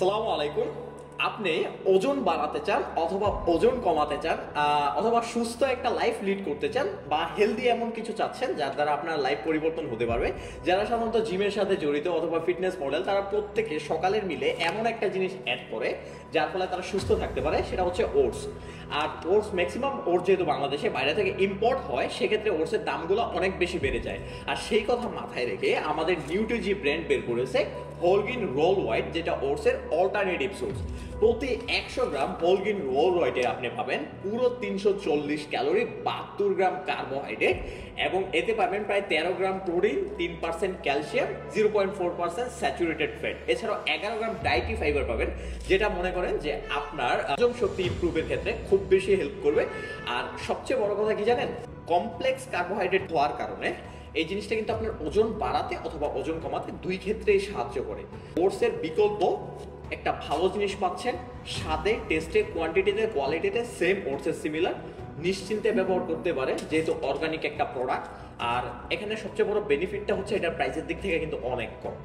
সালামু আলাইকুম। আপনি ওজন বাড়াতে চান অথবা ওজন কমাতে চান অথবা সুস্থ একটা লাইফ লিড করতে চান বা হেলদি এমন কিছু চাচ্ছেন যার দ্বারা আপনার লাইফ পরিবর্তন হতে পারবে। যারা সাধারণত জিমের সাথে জড়িত অথবা ফিটনেস মডেল, তারা প্রত্যেকে সকালের মিলে এমন একটা জিনিস অ্যাড করে যার ফলে তারা সুস্থ থাকতে পারে, সেটা হচ্ছে ওটস। আর ওটস ম্যাক্সিমাম ওটস যেহেতু বাংলাদেশে বাইরে থেকে ইম্পোর্ট হয়, সেক্ষেত্রে ওটসের দামগুলো অনেক বেশি বেড়ে যায়। আর সেই কথা মাথায় রেখে আমাদের নিউট্রিজি ব্র্যান্ড বের করেছে হোলগ্রিন রোল হোয়াইট, যেটা ওটসের অল্টারনেটিভ সোর্স। প্রতি 100 গ্রাম হোলগ্রিন রোল হোয়াইটে আপনি পাবেন পুরো 340 ক্যালোরি, 72 গ্রাম কার্বোহাইড্রেট এবং এতে পাবেন প্রায় 13 gram protein, 3% calcium, 0.4% saturated fat. এছাড়াও 11 গ্রাম ডায়েটরি ফাইবার পাবেন, যেটা মনে করেন যে আপনার হজম শক্তি ইমপ্রুভের ক্ষেত্রে খুব বেশি হেল্প করবে। আর সবচেয়ে বড় কথা কি জানেন, কমপ্লেক্স কার্বোহাইড্রেট হওয়ার কারণে এই জিনিসটা কিন্তু আপনার ওজন বাড়াতে অথবা ওজন কমাতে দুই ক্ষেত্রেই সাহায্য করে। ওটসের বিকল্প একটা ভালো জিনিস পাচ্ছেন, স্বাদে, টেস্টে, কোয়ান্টিটিতে, কোয়ালিটিতে সেম ওটসের সিমিলার। নিশ্চিন্তে ব্যবহার করতে পারে যেহেতু অর্গানিক একটা প্রোডাক্ট। আর এখানে সবচেয়ে বড় বেনিফিটটা হচ্ছে এটার প্রাইসের দিক থেকে কিন্তু অনেক কম।